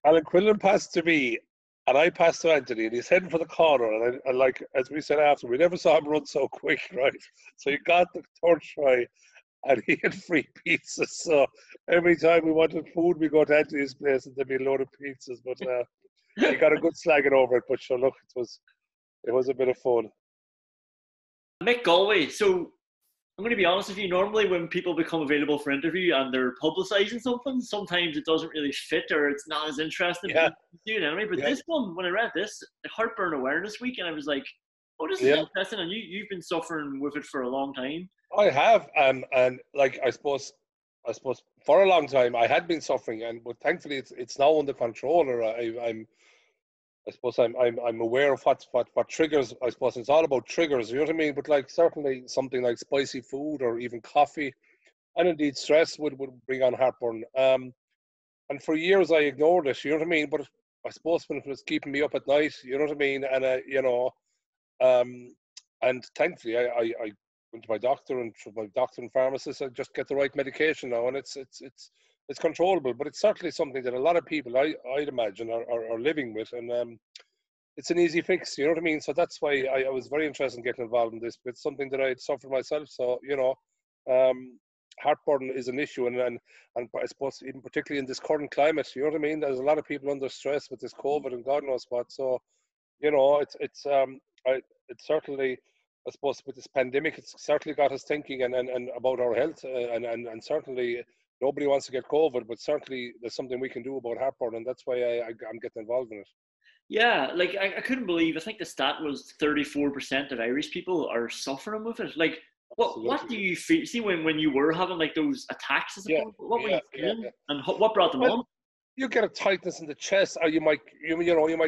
Alan Quinlan passed to me, and I passed to Anthony, and he's heading for the corner. And like as we said after, we never saw him run so quick, right? So he got the third try, and he had free pizzas. So every time we wanted food, we go to Anthony's place, and there'd be a load of pizzas. But he got a good slagging over it. But sure, look, it was a bit of fun. Mick Galwey. So I'm going to be honest with you. Normally, when people become available for interview and they're publicising something, sometimes it doesn't really fit or it's not as interesting. Yeah. Do it anyway. But this one, when I read this, the Heartburn Awareness Week, and I was like, "Oh, this is interesting." And you've been suffering with it for a long time. I have, and like I suppose for a long time I had been suffering, but thankfully it's now under control. Or I'm aware of what triggers. I suppose it's all about triggers. You know what I mean? But like certainly something like spicy food or even coffee, and indeed stress would bring on heartburn. And for years I ignored it. You know what I mean? But I suppose when it was keeping me up at night, you know what I mean? And and thankfully I went to my doctor, and through my doctor and pharmacist, I just get the right medication now, and it's controllable. But it's certainly something that a lot of people I'd imagine are living with, and it's an easy fix. You know what I mean? So that's why I was very interested in getting involved in this. But it's something that I'd suffered myself. So heartburn is an issue, and I suppose even particularly in this current climate, you know what I mean? There's a lot of people under stress with this COVID and God knows what. So it's certainly, I suppose, with this pandemic, it's certainly got us thinking and about our health, and certainly nobody wants to get COVID, but certainly there's something we can do about heartburn, and that's why I'm getting involved in it. Yeah, like I couldn't believe. I think the stat was 34% of Irish people are suffering with it. Like, what do you feel? See, when you were having like those attacks, what were you feeling, and what brought them on? You get a tightness in the chest, or you might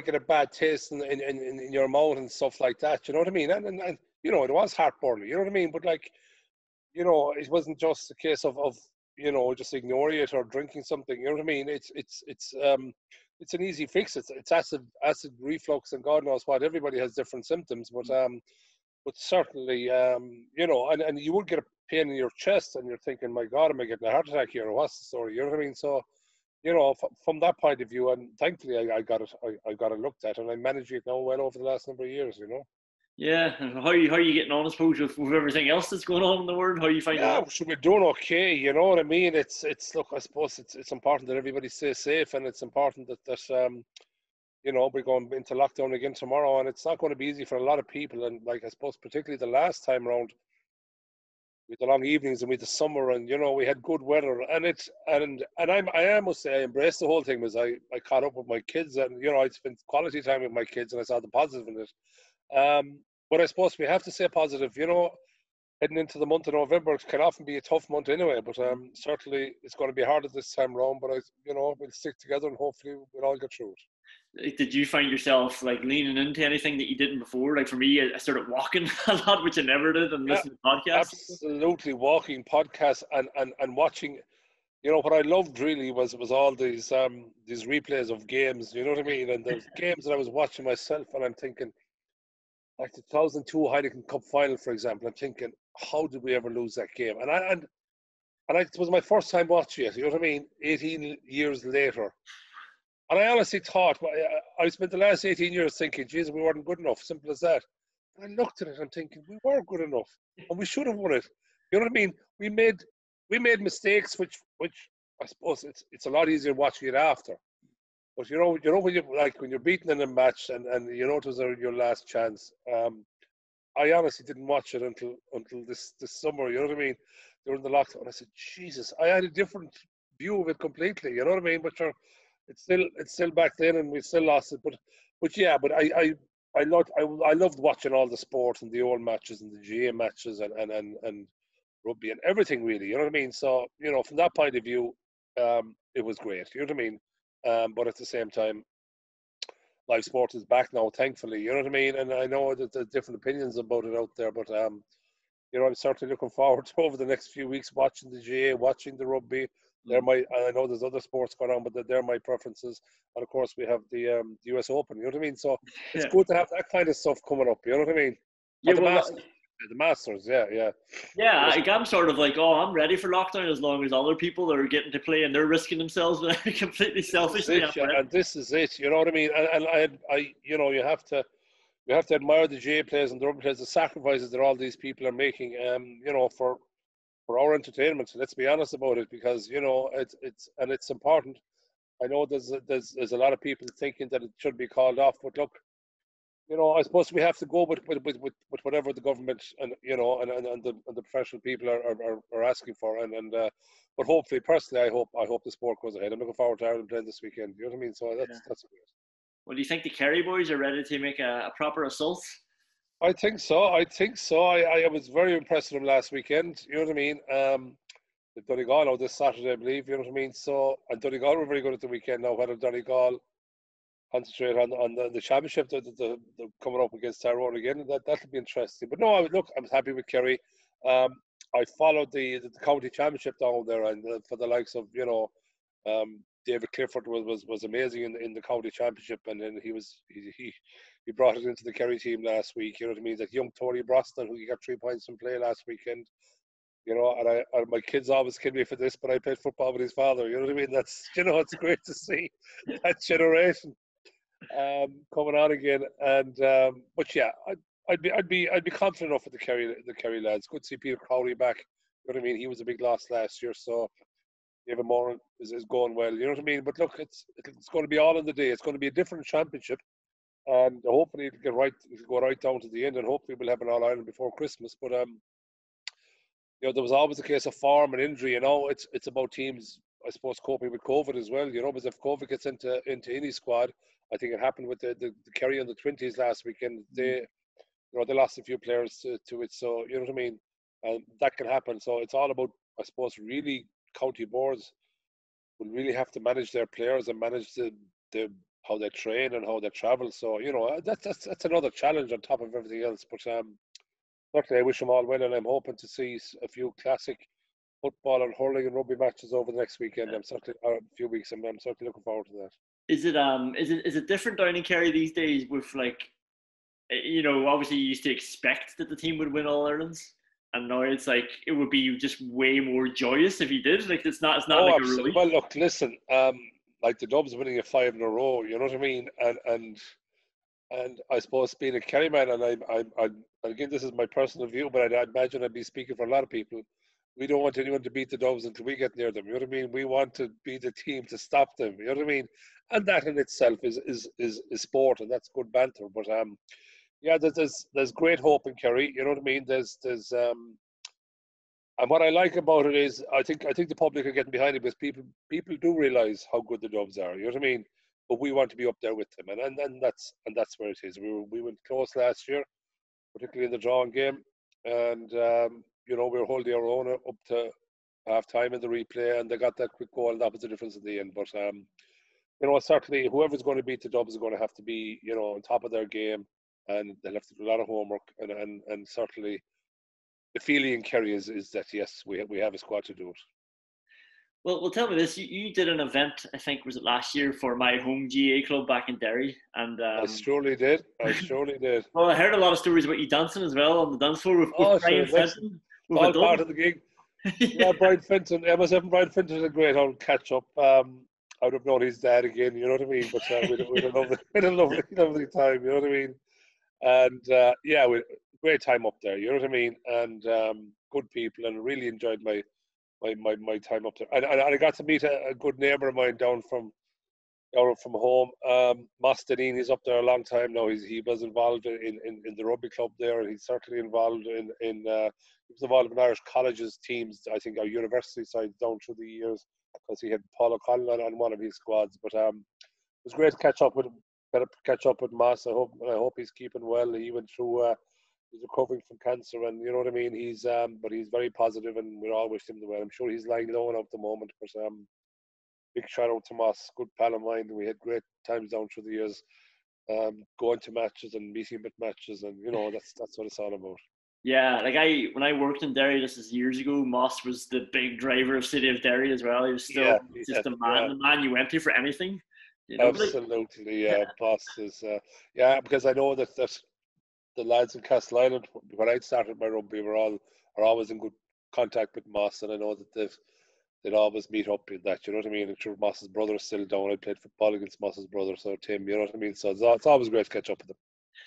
get a bad taste in your mouth and stuff like that. You know what I mean? And it was heartburn. You know what I mean? But like, it wasn't just a case of just ignoring it or drinking something. You know what I mean? It's an easy fix. It's acid reflux and God knows what. Everybody has different symptoms, but certainly and you would get a pain in your chest, and you're thinking, my God, am I getting a heart attack here, or what's the story? You know what I mean? So from that point of view, and thankfully I got it looked at, and I'm managing it now well over the last number of years. Yeah, and how are you getting on, I suppose, with everything else that's going on in the world? How are you finding that? Yeah, so we're doing okay. You know what I mean? It's look, I suppose it's important that everybody stays safe, and it's important that we're going into lockdown again tomorrow, and it's not going to be easy for a lot of people. And like, I suppose particularly the last time around, with the long evenings and with the summer, and we had good weather, and I must say I embraced the whole thing. Was I caught up with my kids, and I spent quality time with my kids, and I saw the positive in it. But I suppose we have to stay positive. Heading into the month of November, it can often be a tough month anyway. But certainly it's going to be harder this time around. But we'll stick together, and hopefully we'll all get through it. Did you find yourself like leaning into anything that you didn't before? Like for me, I started walking a lot, which I never did, and listening to podcasts. Absolutely, walking, podcasts, and watching. What I loved really was all these replays of games. You know what I mean? And there's games that I was watching myself, and I'm thinking, like the 2002 Heineken Cup final, for example. I'm thinking, how did we ever lose that game? And it was my first time watching it. You know what I mean? 18 years later. And I honestly thought, I spent the last 18 years thinking, Jesus, we weren't good enough. Simple as that. And I looked at it and I'm thinking, we were good enough, and we should have won it. You know what I mean? We made mistakes, which I suppose it's a lot easier watching it after. But when you're beaten in a match and it was your last chance. I honestly didn't watch it until this summer. You know what I mean? During the lockdown, I said, Jesus, I had a different view of it completely. You know what I mean? But it's still back then, and we still lost it. But I loved watching all the sport and the old matches and the GA matches and rugby and everything really. You know what I mean? So from that point of view, it was great. You know what I mean? But at the same time, live sport is back now, thankfully. You know what I mean? And I know that there's different opinions about it out there, but I'm certainly looking forward to over the next few weeks watching the GA, watching the rugby. I know there's other sports going on, but they're my preferences. And of course, we have the US Open. You know what I mean? So it's good to have that kind of stuff coming up. You know what I mean? Yeah, The Masters, yeah. Yeah, I'm sort of like, oh, I'm ready for lockdown as long as other people are getting to play and they're risking themselves, but completely selfishly, I'm ready. And this is it. You know what I mean? And you know, you have to admire the GA players and the rugby players, the sacrifices that all these people are making. You know, for our entertainment. Let's be honest about it, because you know it's important. I know there's a lot of people thinking that it should be called off, but look, you know, I suppose we have to go with whatever the government and you know and the professional people are asking for, but hopefully, personally, I hope the sport goes ahead. I'm looking forward to Ireland playing this weekend. You know what I mean? So that's great. Well, do you think the Kerry boys are ready to make a proper assault? I think so. I was very impressed with them last weekend. You know what I mean? Donegal now this Saturday, I believe. You know what I mean? So, and Donegal were very good at the weekend. Now, whether Donegal concentrate on the championship, the coming up against Tyrone again, that'll be interesting. But no, I was happy with Kerry. I followed the county championship down there, and for the likes of David Clifford was amazing in the county championship, and then he brought it into the Kerry team last week. You know what I mean? That young Tony Brosnan, who got 3 points in play last weekend. You know, and my kids always kid me for this, but I played football with his father. You know what I mean? That's, you know, it's great to see that generation coming on again. And but yeah, I'd be confident enough with the Kerry lads. Good to see Peter Crowley back. You know what I mean? He was a big loss last year, so David Moran is going well. You know what I mean? But look, it's going to be all in the day. It's going to be a different championship, and hopefully it'll go right down to the end, and hopefully we'll have an All Ireland before Christmas. But you know, there was always a case of form and injury. You know, it's about teams, I suppose, coping with COVID as well. You know, because if COVID gets into any squad, I think it happened with the Kerry under 20s last weekend. They lost a few players to it. So you know what I mean, and that can happen. So it's all about, I suppose, really county boards will really have to manage their players and manage the how they train and how they travel. So you know, that's another challenge on top of everything else. But certainly, I wish them all well, and I'm hoping to see a few classic football and hurling and rugby matches over the next weekend. A few weeks. I'm certainly looking forward to that. Is it different down in Kerry these days with, like, you know, obviously you used to expect that the team would win All Irelands, and now it's like it would be just way more joyous if he did. Like it's not like absolutely. A relief. Well, look, listen, like the Dubs winning a 5 in a row, you know what I mean, and I suppose being a Kerry man, and I again, this is my personal view, but I imagine I'd be speaking for a lot of people. We don't want anyone to beat the Dubs until we get near them. You know what I mean? We want to be the team to stop them. You know what I mean? And that in itself is sport, and that's good banter. But yeah, there's great hope in Kerry. You know what I mean? And what I like about it is I think the public are getting behind it, because people do realise how good the Dubs are. You know what I mean? But we want to be up there with them, and that's where it is. We went close last year, particularly in the drawing game, and you know, we were holding our own up to half time in the replay, and they got that quick goal, and that was the difference in the end. But you know, certainly whoever's going to beat the Dubs is going to have to be, you know, on top of their game, and they'll have to do a lot of homework, and certainly the feeling in Kerry is that yes, we have a squad to do it. Well, tell me this. You did an event, I think, was it last year, for my home GA club back in Derry, and I surely did. Well, I heard a lot of stories about you dancing as well on the dance floor with Brian Fenton. All part of the gig. Yeah, Brian Fenton. Myself and Brian Fenton had a great old catch up. I would have known his dad again. You know what I mean? But we had a lovely time. You know what I mean? And yeah, we great time up there. You know what I mean? And good people, and really enjoyed my time up there. And I got to meet a good neighbour of mine down from home. Mas Deneen, he's up there a long time now. He was involved in the rugby club there, and he's certainly involved he was involved in Irish colleges teams, I think our university side down through the years, because he had Paul O'Connell on one of his squads. But it was great to catch up with him. Catch up with Mas. I hope he's keeping well. He went through he's recovering from cancer, and you know what I mean. But he's very positive, and we all wish him the well. I'm sure he's lying low at the moment, but big shout out to Moss, good pal of mine. We had great times down through the years, going to matches and meeting him at matches, and you know that's what it's all about. Yeah, like when I worked in Derry, this is years ago, Moss was the big driver of City of Derry as well. He was still the man you went to for anything. You know, absolutely, yeah. Moss is because I know that the lads in Castle Island, when I started my rugby, are always in good contact with Moss, and I know that they'd always meet up in that, you know what I mean? And sure, Moss's brother is still down. I played football against Moss's brother, so Tim, you know what I mean? So it's always great to catch up with them.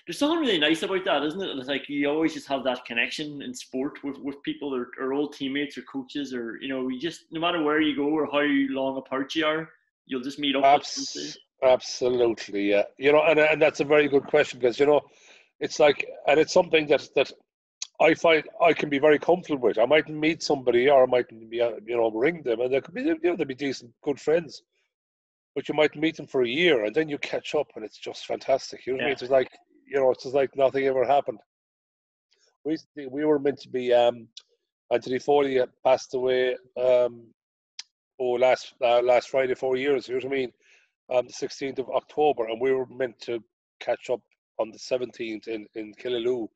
There's something really nice about that, isn't it? It's like you always just have that connection in sport with people or old teammates or coaches, or you just no matter where you go or how long apart you are, you'll just meet up. Absolutely, yeah. And that's a very good question, because it's like, and it's something that I find I can be very comfortable with. I might meet somebody, or I might be ring them, and they could be they'd be decent, good friends. But you might meet them for a year, and then you catch up, and it's just fantastic. You know what I mean? It's just like it's just like nothing ever happened. We were meant to be. Anthony Foley passed away. Last Friday, 4 years. You know what I mean? The 16th of October, and we were meant to catch up on the 17th in Killaloe,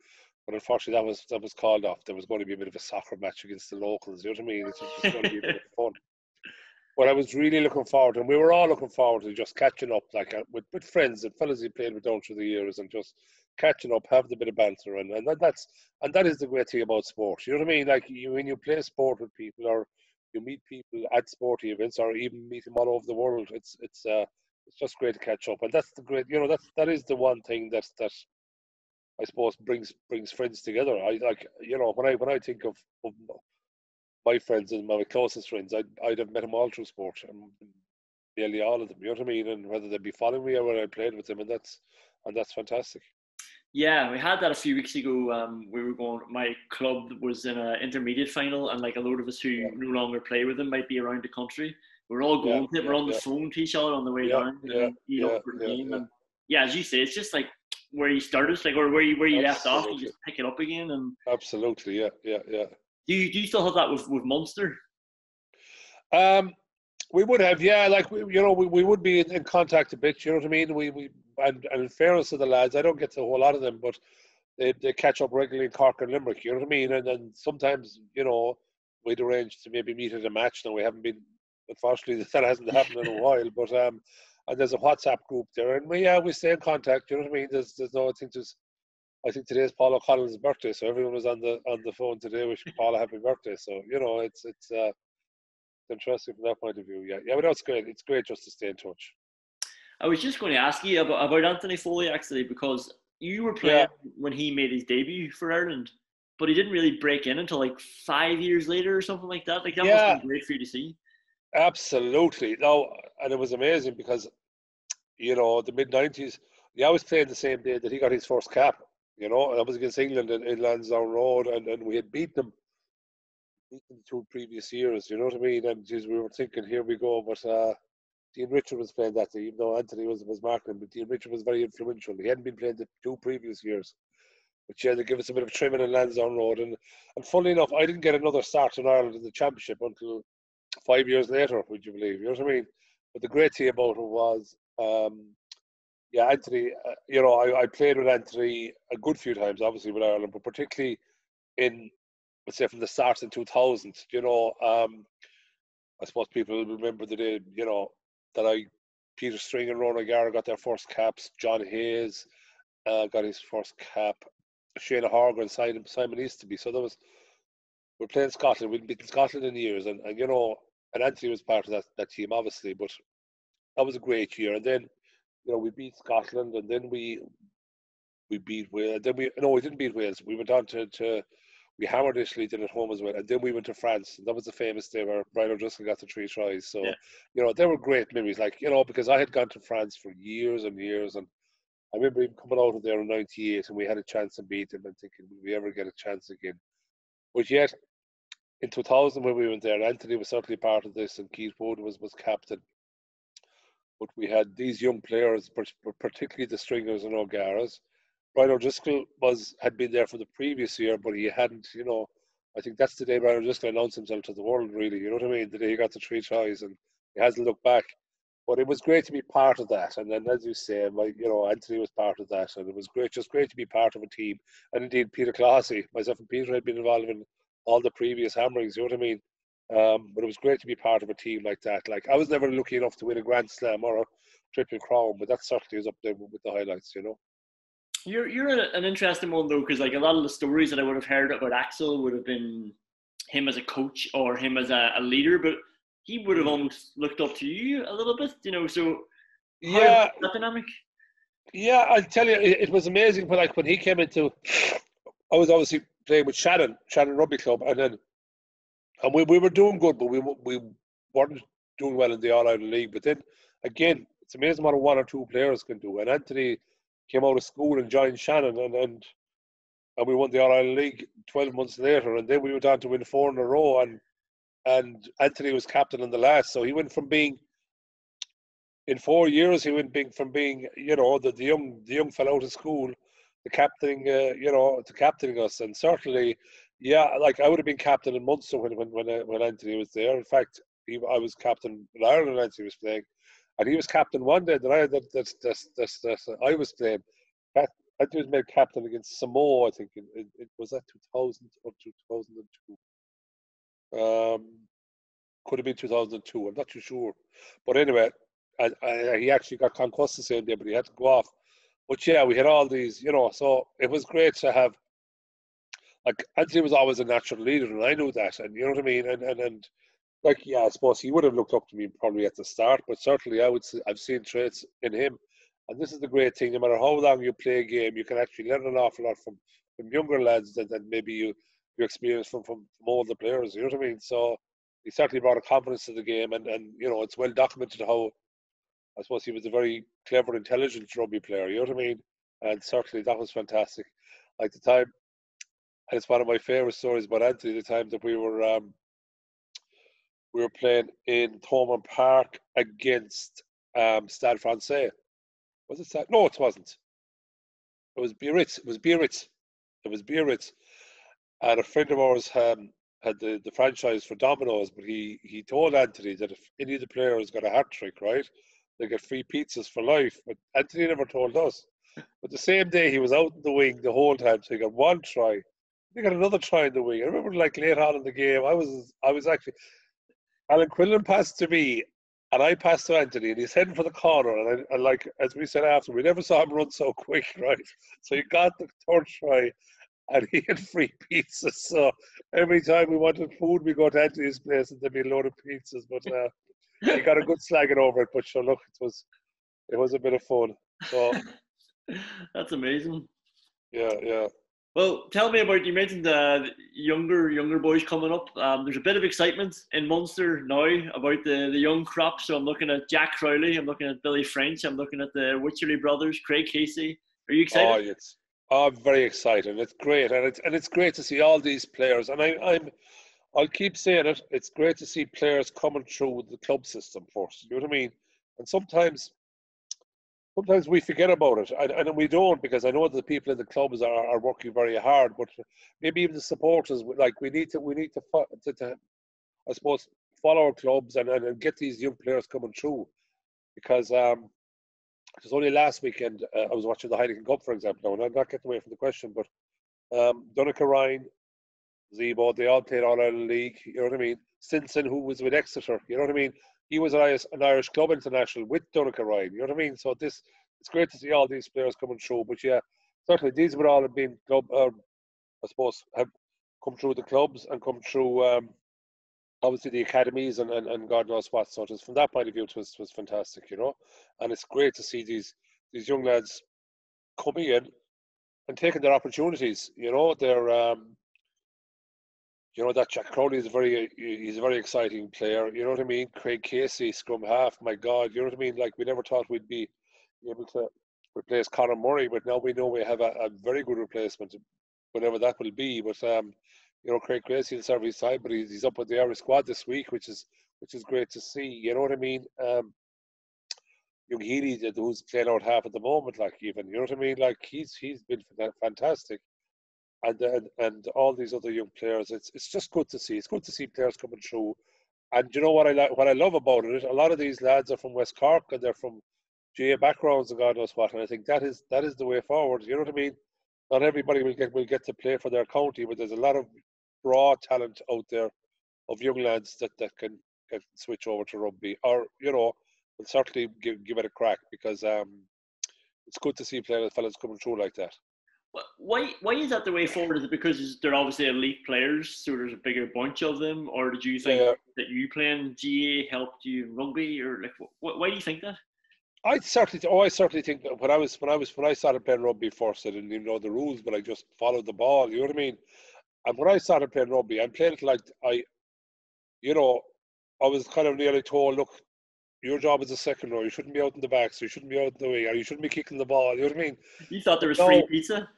but unfortunately that was called off. There was going to be a bit of a soccer match against the locals. You know what I mean? It's just going to be a bit of fun. But I was really looking forward, and we were all looking forward to just catching up, like with friends and fellas you played with down through the years, and just catching up, having a bit of banter, and that is the great thing about sport. You know what I mean? Like when you play sport with people, or you meet people at sporting events, or even meet them all over the world, it's just great to catch up, and that's the great. That is the one thing that I suppose brings friends together. I like when I think of my friends and my closest friends, I'd have met them all through sport, and nearly all of them. You know what I mean? And whether they'd be following me or when I played with them, and that's fantastic. Yeah, we had that a few weeks ago. We were going. My club was in an intermediate final, and like a load of us who no longer play with them might be around the country. We're all going to it. We're on the phone to each other on the way down to meet up for the game. And as you say, it's just like where you started, like or where you left off. You just pick it up again. And absolutely, yeah. Do you still have that with Munster? We would have, yeah. Like we would be in contact a bit. You know what I mean? And in fairness to the lads, I don't get to a whole lot of them, but they catch up regularly in Cork and Limerick. You know what I mean? And then sometimes we'd arrange to maybe meet at a match. Now we haven't been, unfortunately, that hasn't happened in a while. But and there's a WhatsApp group there, and we stay in contact. You know what I mean? There's no, I think today's Paul O'Connell's birthday, so everyone was on the phone today wishing Paul a happy birthday. So it's interesting from that point of view. Yeah, but that's great. It's great just to stay in touch. I was just going to ask you about Anthony Foley, actually, because you were playing when he made his debut for Ireland, but he didn't really break in until like 5 years later or something like that. Like that must have been great for you to see. Absolutely. No, and it was amazing because the mid-90s, I was playing the same day that he got his first cap. I was against England in Lansdowne Road, and we had beaten them 2 previous years. You know what I mean? And we were thinking, here we go. But Dean Richard was playing that day, even though Anthony was marking, but Dean Richard was very influential. He hadn't been playing the 2 previous years. But they give us a bit of trimming in Lansdowne Road. And funnily enough, I didn't get another start in Ireland in the Championship until 5 years later, would you believe? You know what I mean? But the great thing about it was, Anthony, I played with Anthony a good few times, obviously, with Ireland, but particularly in, let's say, from the start in 2000, I suppose people remember the day, that Peter String and Ron O'Gara got their first caps. John Hayes got his first cap. Shane Horgan and Simon Easterby. So we're playing Scotland. We've beaten Scotland in years, and Anthony was part of that team, obviously. But that was a great year. And then, we beat Scotland, and then we beat Wales. We didn't beat Wales. We went on to we hammered Italy, did at home as well, and then we went to France. And that was the famous day where Brian O'Driscoll got the 3 tries. So, they were great memories. Like, because I had gone to France for years and years, and I remember even coming out of there in '98, and we had a chance to beat them, and thinking, will we ever get a chance again? But yet, in 2000 when we went there, Anthony was certainly part of this, and Keith Wood was captain. But we had these young players, particularly the Stringers and O'Garas. Brian O'Driscoll had been there for the previous year, but he hadn't, I think that's the day Brian O'Driscoll announced himself to the world, really. You know what I mean? The day he got the 3 tries, and he hasn't looked back. But it was great to be part of that. And then, as you say, Anthony was part of that. And it was great to be part of a team. And indeed, Peter Classy, myself and Peter had been involved in all the previous hammerings, you know what I mean? But it was great to be part of a team like that. Like, I was never lucky enough to win a Grand Slam or a Triple Crown, but that certainly is up there with the highlights, You're an interesting one though, because like a lot of the stories that I would have heard about Axel would have been him as a coach or him as a leader, but he would have almost looked up to you a little bit, you know. So how is Yeah, that dynamic? yeah. I'll tell you, it was amazing. But like when he came into, I was obviously playing with Shannon Rugby Club, and we were doing good, but we weren't doing well in the All Ireland League. But then again, it's amazing what one or two players can do. And Anthony came out of school and joined Shannon, and we won the All Ireland League 12 months later, and then we went on to win 4 in a row, and Anthony was captain in the last, so he went from being in 4 years from being the young fellow out of school, to captaining to captaining us. And certainly, yeah, like I would have been captain in Munster when Anthony was there. In fact, I was captain in Ireland when Anthony was playing, and he was captain one day that I was playing. Anthony was made captain against Samoa, I think. It was that 2000 or 2002. Could have been 2002. I'm not too sure, but anyway, he actually got concussed the same day, but he had to go off. But yeah, we had all these, so it was great to have. Like Anthony was always a natural leader, and I knew that, and you know what I mean. And like, yeah, I suppose he would have looked up to me probably at the start, but certainly I've seen traits in him, and this is the great thing. No matter how long you play a game, you can actually learn an awful lot from younger lads than maybe you experience from older players. You know what I mean? So he certainly brought a confidence to the game, and it's well documented how I suppose he was a very clever, intelligent rugby player. You know what I mean? And certainly that was fantastic. Like the time, and it's one of my favourite stories about Anthony. The time that we were playing in Thomond Park against Stade Francais. Was it Stade? No, it wasn't. It was Biarritz. It was Biarritz. It was Biarritz. And a friend of ours had the franchise for Domino's, but he told Anthony that if any of the players got a hat trick, right, they get free pizzas for life. But Anthony never told us. But the same day he was out in the wing the whole time, so he got one try. He got another try in the wing. I remember like late on in the game, I was actually Alan Quinlan passed to me, and I passed to Anthony, and he's heading for the corner. And like as we said after, we never saw him run so quick, right? So he got the third try, and he had free pizzas. So every time we wanted food, we go to Anthony's place, and there'd be a load of pizzas. But he got a good slagging over it. But sure, look, it was a bit of fun. So That's amazing. yeah, yeah. Well, tell me about, you mentioned the younger boys coming up. There's a bit of excitement in Munster now about the young crop. So I'm looking at Jack Crowley, I'm looking at Billy French, I'm looking at the Wycherley brothers, Craig Casey. Are you excited? I'm very excited. It's great, and it's great to see all these players. And I'll keep saying it. It's great to see players coming through the club system first. You know what I mean? And sometimes we forget about it, and we don't, because I know that the people in the clubs are working very hard. But maybe even the supporters, like to I suppose follow our clubs and get these young players coming through, because just only last weekend I was watching the Heineken Cup, for example. Now, and I'm not getting away from the question, but Donica Ryan, Zebo, they all played All Ireland League. You know what I mean? Stinson, who was with Exeter, you know what I mean? He was an Irish club international with Donica Ryan. You know what I mean? So it's great to see all these players coming through. But yeah, certainly these would all have been club, I suppose, have come through the clubs and come through obviously the academies and God knows what. So just from that point of view, it was fantastic, and it's great to see these young lads coming in and taking their opportunities. That Jack Crowley is he's a very exciting player. You know what I mean? Craig Casey, scrum half. My God, you know what I mean? Like we never thought we'd be able to replace Conor Murray, but now we know we have a very good replacement, whatever that will be. But Craig Casey will serve his time, but he's up with the Irish squad this week, which is great to see. You know what I mean? Young Healy, who's playing out half at the moment, like even, you know what I mean? Like he's been fantastic. And all these other young players, it's just good to see. It's good to see players coming through. And you know what I love about it? A lot of these lads are from West Cork, and they're from GA backgrounds and God knows what. And I think that is the way forward. You know what I mean? Not everybody will get to play for their county, but there's a lot of raw talent out there of young lads that can switch over to rugby, or will certainly give it a crack, because it's good to see fellas coming through like that. Why is that the way forward? Is it because they're obviously elite players, so there's a bigger bunch of them, or did you think that you playing GA helped you in rugby, or like why do you think that? I certainly think that when I started playing rugby first, I didn't even know the rules, but I just followed the ball. You know what I mean? And when I started playing rugby, I'm playing it like I was kind of nearly told, look, your job is a second row. You shouldn't be out in the back, so you shouldn't be out in the wing, or you shouldn't be kicking the ball. You know what I mean? You thought there was free pizza?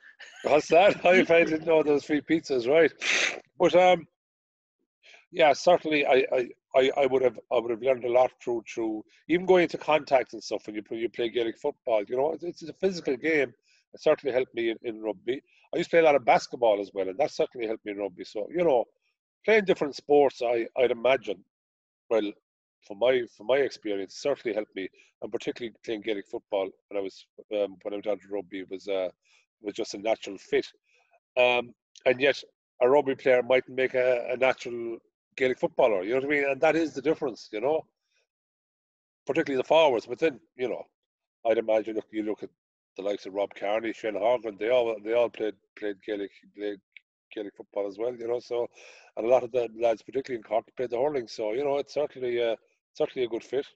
What's that? I didn't know there was free pizzas, right? But yeah, certainly I would have learned a lot through even going into contact and stuff when you play Gaelic football. You know, it's a physical game. It certainly helped me in rugby. I used to play a lot of basketball as well, and that certainly helped me in rugby. So, you know, playing different sports, I'd imagine, well, from my experience, certainly helped me, and particularly playing Gaelic football when I went down to rugby was just a natural fit. And yet, a rugby player mightn't make a natural Gaelic footballer. You know what I mean? And that is the difference. You know, particularly the forwards. But then, you know, I'd imagine you look at the likes of Rob Kearney, Shane Horgan, they all played Gaelic football as well. You know, so and a lot of the lads, particularly in Cork, played the hurling. So you know, it's certainly a good fit.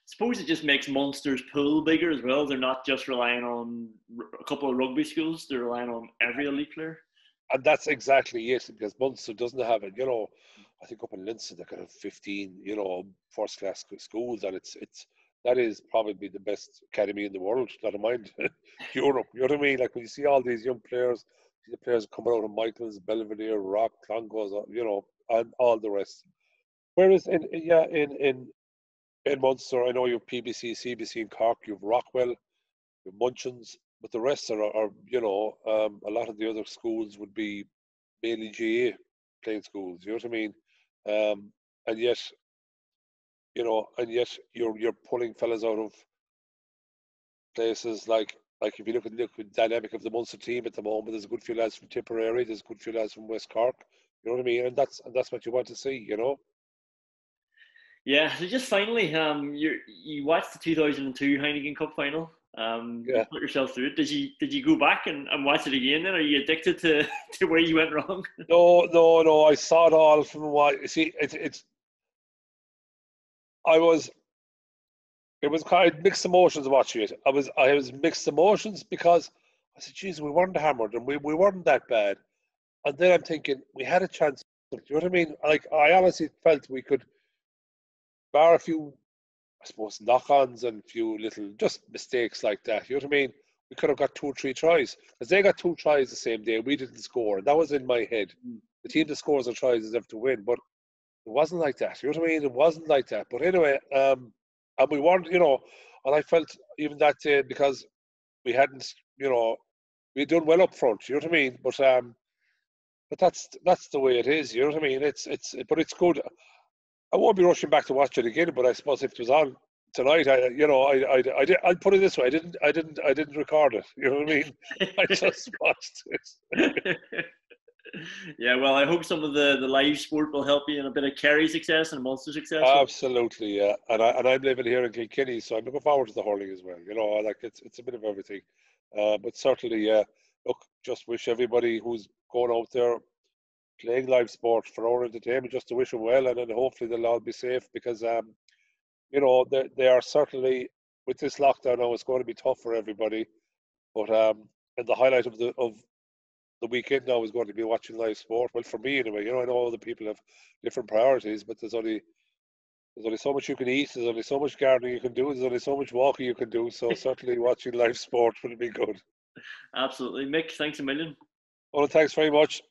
Suppose it just makes Munster's pool bigger as well. They're not just relying on a couple of rugby schools; they're relying on every elite player. And that's exactly it, because Munster doesn't have it. You know, I think up in Leinster they could have 15, you know, first class schools, and that is probably the best academy in the world. Not mind Europe. You know what I mean? Like when you see all these young players, the players coming out of Michaels, Belvedere, Rock, Clongowes, you know, and all the rest. Whereas in Munster, I know you've PBC, CBC in Cork, you've Rockwell, you've Munchins, but the rest are you know, a lot of the other schools would be mainly GA playing schools. You know what I mean? And yet, you know, you're pulling fellas out of places like if you look at the dynamic of the Munster team at the moment, there's a good few lads from Tipperary, there's a good few lads from West Cork. You know what I mean? And that's what you want to see. You know. Yeah. So just finally, you watched the 2002 Heineken Cup final. You put yourself through it. Did you go back and watch it again? Then are you addicted to where you went wrong? No. I saw it all from what. See, it was kind of mixed emotions watching it. I was mixed emotions because I said, "Geez, we weren't hammered and we weren't that bad." And then I'm thinking we had a chance. Do you know what I mean? Like I honestly felt we could, bar a few, I suppose, knock-ons and a few little just mistakes like that. You know what I mean? We could have got 2 or 3 tries because they got 2 tries the same day. We didn't score, and that was in my head. The team that scores the tries is have to win, but it wasn't like that. You know what I mean? It wasn't like that. But anyway, and we weren't, you know, and I felt even that day because we hadn't, you know, we'd done well up front. You know what I mean? But that's the way it is. You know what I mean? But it's good. I won't be rushing back to watch it again. But I suppose if it was on tonight, I'd put it this way: I didn't record it. You know what I mean? I just watched it. Yeah, well, I hope some of the live sport will help you in a bit of Kerry success and Munster success. Absolutely, yeah. And I'm living here in Kilkenny, so I'm looking forward to the hurling as well. You know, like it's a bit of everything. But certainly, look, just wish everybody who's going out there playing live sport for our entertainment, just to wish them well, and then hopefully they'll all be safe because, you know, they are certainly, with this lockdown now, it's going to be tough for everybody. But and the highlight of the weekend now is going to be watching live sport. Well, for me anyway, you know, I know other people have different priorities, but there's only so much you can eat. There's only so much gardening you can do. There's only so much walking you can do. So certainly watching live sport will be good. Absolutely, Mick. Thanks a million. Well, thanks very much.